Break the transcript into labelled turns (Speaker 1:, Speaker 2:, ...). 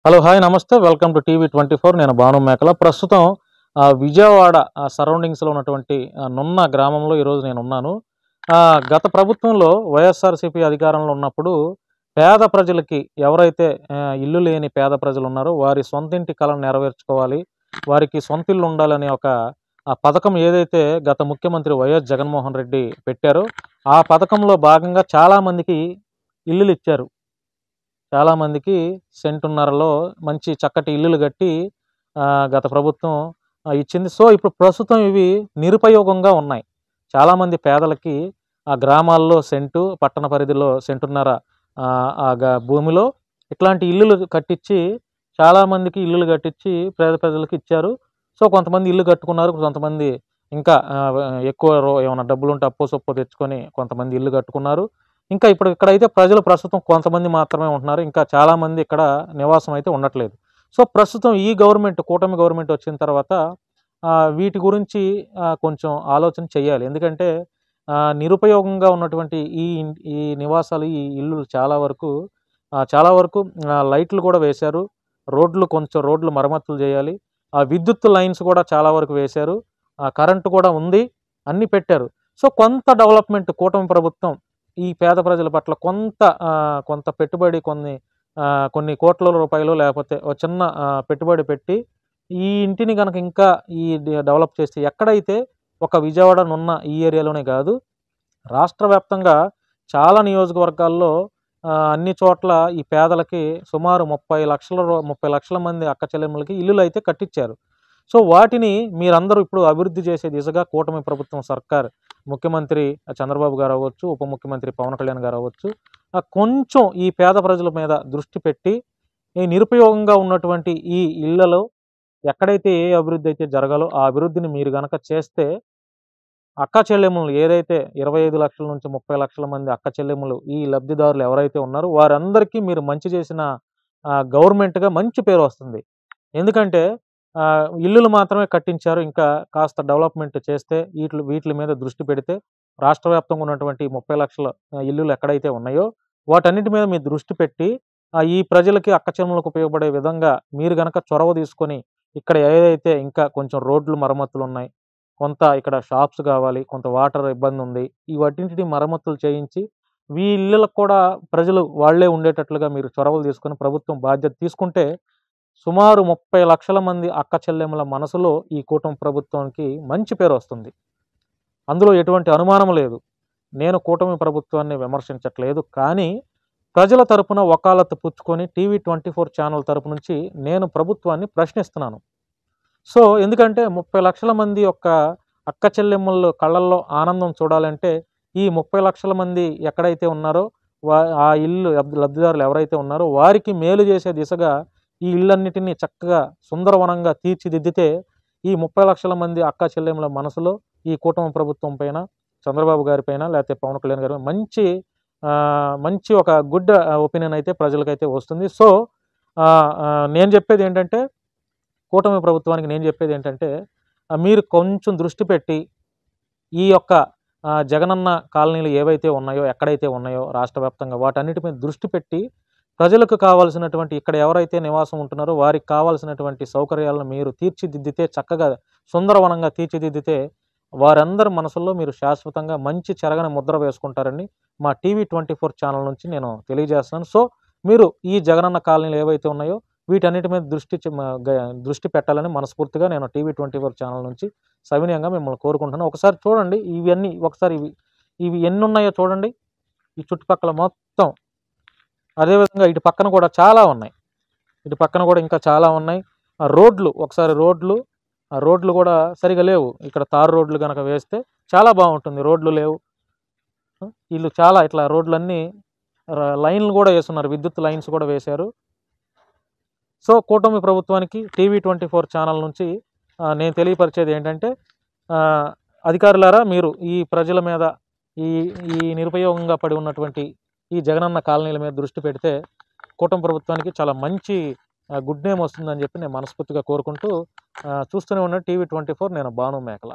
Speaker 1: Hello hi నమస్తే welcome to TV 24. నేను భాను మేకల. ప్రస్తుతం విజయవాడ సరౌండింగ్స్లో ఉన్నటువంటి నున్న గ్రామంలో ఈరోజు నేను ఉన్నాను. గత ప్రభుత్వంలో వైఎస్ఆర్సీపీ అధికారంలో ఉన్నప్పుడు పేద ప్రజలకి ఎవరైతే ఇల్లు లేని పేద ప్రజలు ఉన్నారో వారి సొంతింటి కలను నెరవేర్చుకోవాలి, వారికి సొంత ఇల్లు ఉండాలనే ఒక పథకం ఏదైతే గత ముఖ్యమంత్రి వైఎస్ జగన్మోహన్ రెడ్డి పెట్టారో ఆ పథకంలో భాగంగా చాలామందికి ఇల్లులు ఇచ్చారు. చాలామందికి సెంటున్నరలో మంచి చక్కటి ఇల్లులు కట్టి గత ప్రభుత్వం ఇచ్చింది. సో ఇప్పుడు ప్రస్తుతం ఇవి నిరుపయోగంగా ఉన్నాయి. చాలామంది పేదలకి ఆ గ్రామాల్లో సెంటు, పట్టణ పరిధిలో సెంటున్నర భూమిలో ఇట్లాంటి ఇల్లులు కట్టించి చాలామందికి ఇల్లులు కట్టించి పేద ప్రజలకు ఇచ్చారు. సో కొంతమంది ఇల్లు కట్టుకున్నారు, కొంతమంది ఇంకా ఎక్కువ ఏమైనా డబ్బులు ఉంటే అప్పో సొప్పో తెచ్చుకొని కొంతమంది ఇల్లు కట్టుకున్నారు. ఇంకా ఇక్కడైతే ప్రజలు ప్రస్తుతం కొంతమంది మాత్రమే ఉంటున్నారు. ఇంకా చాలామంది ఇక్కడ నివాసం అయితే ఉండట్లేదు. సో ప్రస్తుతం ఈ గవర్నమెంట్, కూటమి గవర్నమెంట్ వచ్చిన తర్వాత వీటి గురించి కొంచెం ఆలోచన చేయాలి. ఎందుకంటే నిరుపయోగంగా ఉన్నటువంటి ఈ నివాసాలు, ఈ ఇల్లు చాలా వరకు లైట్లు కూడా వేశారు. కొంచెం రోడ్లు మరమ్మతులు చేయాలి. విద్యుత్ లైన్స్ కూడా చాలా వరకు వేశారు. కరెంటు కూడా ఉంది, అన్నీ పెట్టారు. సో కొంత డెవలప్మెంట్ కూటమి ప్రభుత్వం ఈ పేద ప్రజల పట్ల కొంత పెట్టుబడి, కొన్ని కోట్ల రూపాయలు లేకపోతే ఒక చిన్న పెట్టుబడి పెట్టి ఈ ఇంటిని కనుక ఇంకా డెవలప్ చేస్తే, ఎక్కడైతే ఒక విజయవాడ నున్న ఈ ఏరియాలోనే కాదు, రాష్ట్ర వ్యాప్తంగా చాలా నియోజకవర్గాల్లో అన్ని చోట్ల ఈ పేదలకి సుమారు 30 లక్షల మంది అక్క చెల్లెమ్మలకి ఇల్లులు అయితే కట్టించారు. సో వాటిని మీరందరూ ఇప్పుడు అభివృద్ధి చేసే దిశగా కూటమి ప్రభుత్వం సర్కార్, ముఖ్యమంత్రి చంద్రబాబు గారు అవ్వచ్చు, ఉప ముఖ్యమంత్రి పవన్ కళ్యాణ్ గారు అవ్వచ్చు, కొంచెం ఈ పేద ప్రజల మీద దృష్టి పెట్టి ఈ నిరుపయోగంగా ఉన్నటువంటి ఈ ఇళ్లలో ఎక్కడైతే ఏ అభివృద్ధి అయితే జరగాలో ఆ అభివృద్ధిని మీరు గనక చేస్తే, అక్క చెల్లెమ్మలు ఏదైతే 25 లక్షల నుంచి 30 లక్షల మంది అక్క చెల్లెమ్మలు ఈ లబ్ధిదారులు ఎవరైతే ఉన్నారో వారందరికీ మీరు మంచి చేసిన గవర్నమెంట్గా మంచి పేరు వస్తుంది. ఎందుకంటే ఇల్లులు మాత్రమే కట్టించారు. ఇంకా కాస్త డెవలప్మెంట్ చేస్తే, వీటి మీద దృష్టి పెడితే రాష్ట్ర వ్యాప్తంగా ఉన్నటువంటి 30 లక్షల ఇల్లులు ఎక్కడైతే ఉన్నాయో వాటన్నిటి మీద మీరు దృష్టి పెట్టి ఈ ప్రజలకి, అక్క చెల్లెమ్మలకు ఉపయోగపడే విధంగా మీరు గనక చొరవ తీసుకొని, ఇక్కడ ఏదైతే ఇంకా కొంచెం రోడ్లు మరమ్మతులు ఉన్నాయి, కొంత ఇక్కడ షాప్స్ కావాలి, కొంత వాటర్ ఇబ్బంది ఉంది, వాటింటిని మరమ్మతులు చేయించి ఈ ఇళ్ళకు కూడా ప్రజలు వాళ్లే ఉండేటట్లుగా మీరు చొరవలు తీసుకొని ప్రభుత్వం బాధ్యత తీసుకుంటే సుమారు 30 లక్షల మంది అక్క చెల్లెమ్మల మనసులో ఈ కూటమి ప్రభుత్వానికి మంచి పేరు వస్తుంది. అందులో ఎటువంటి అనుమానం లేదు. నేను కూటమి ప్రభుత్వాన్ని విమర్శించట్లేదు, కానీ ప్రజల తరపున వకాలత్తు పుచ్చుకొని టీవీ 24 ఛానల్ తరపు నుంచి నేను ప్రభుత్వాన్ని ప్రశ్నిస్తున్నాను. సో ఎందుకంటే 30 లక్షల మంది యొక్క అక్క చెల్లెమ్మల కళ్ళల్లో ఆనందం చూడాలంటే ఈ 30 లక్షల మంది ఎక్కడైతే ఉన్నారో ఆ ఇల్లు లబ్ధిదారులు ఎవరైతే ఉన్నారో వారికి మేలు చేసే దిశగా ఈ ఇళ్ళన్నిటినీ చక్కగా సుందరవనంగా తీర్చిదిద్దితే ఈ 30 లక్షల మంది అక్క చెల్లెమ్మల మనసులో ఈ కూటమి ప్రభుత్వం పైన, చంద్రబాబు గారి పైన, లేకపోతే పవన్ కళ్యాణ్ గారి మంచి ఒక గుడ్ ఒపీనియన్ అయితే ప్రజలకైతే వస్తుంది. సో నేను చెప్పేది ఏంటంటే, కూటమి ప్రభుత్వానికి నేను చెప్పేది ఏంటంటే, మీరు కొంచెం దృష్టి పెట్టి ఈ యొక్క జగనన్న కాలనీలు ఏవైతే ఉన్నాయో, ఎక్కడైతే ఉన్నాయో రాష్ట్ర వ్యాప్తంగా వాటన్నిటి మీద దృష్టి పెట్టి ప్రజలకు కావాల్సినటువంటి, ఇక్కడ ఎవరైతే నివాసం ఉంటున్నారో వారికి కావాల్సినటువంటి సౌకర్యాలను మీరు తీర్చిదిద్దితే, చక్కగా సుందరవనంగా తీర్చిదిద్దితే వారందరి మనసుల్లో మీరు శాశ్వతంగా మంచి చెరగని ముద్ర వేసుకుంటారని మా టీవీ 24 ఛానల్ నుంచి నేను తెలియజేస్తున్నాను. సో మీరు ఈ జగనన్న కాలనీలు ఏవైతే ఉన్నాయో వీటన్నిటి మీద దృష్టి పెట్టాలని మనస్ఫూర్తిగా నేను టీవీ 24 ఛానల్ నుంచి సవినయంగా మిమ్మల్ని కోరుకుంటున్నాను. ఒకసారి చూడండి ఇవన్నీ, ఒకసారి ఇవి ఎన్ని ఉన్నాయో చూడండి ఈ చుట్టుపక్కల మొత్తం. అదేవిధంగా ఇటు పక్కన కూడా చాలా ఉన్నాయి, ఇంకా చాలా ఉన్నాయి. ఒకసారి రోడ్లు కూడా సరిగా లేవు. ఇక్కడ తారు రోడ్లు కనుక వేస్తే చాలా బాగుంటుంది. రోడ్లు లేవు. వీళ్ళు చాలా ఇట్లా రోడ్లన్నీ లైన్లు కూడా వేస్తున్నారు, విద్యుత్ లైన్స్ కూడా వేశారు. సో కూటమి ప్రభుత్వానికి టీవీ 24 ఛానల్ నుంచి నేను తెలియపరిచేది ఏంటంటే, అధికారులారా మీరు ఈ ప్రజల మీద ఈ నిరుపయోగంగా పడి ఉన్నటువంటి ఈ జగనన్న కాలనీల మీద దృష్టి పెడితే కూటమి ప్రభుత్వానికి చాలా మంచి గుడ్ నేమ్ వస్తుందని చెప్పి నేను మనస్ఫూర్తిగా కోరుకుంటూ చూస్తూనే ఉన్న టీవీ 24. నేను భాను మేకల.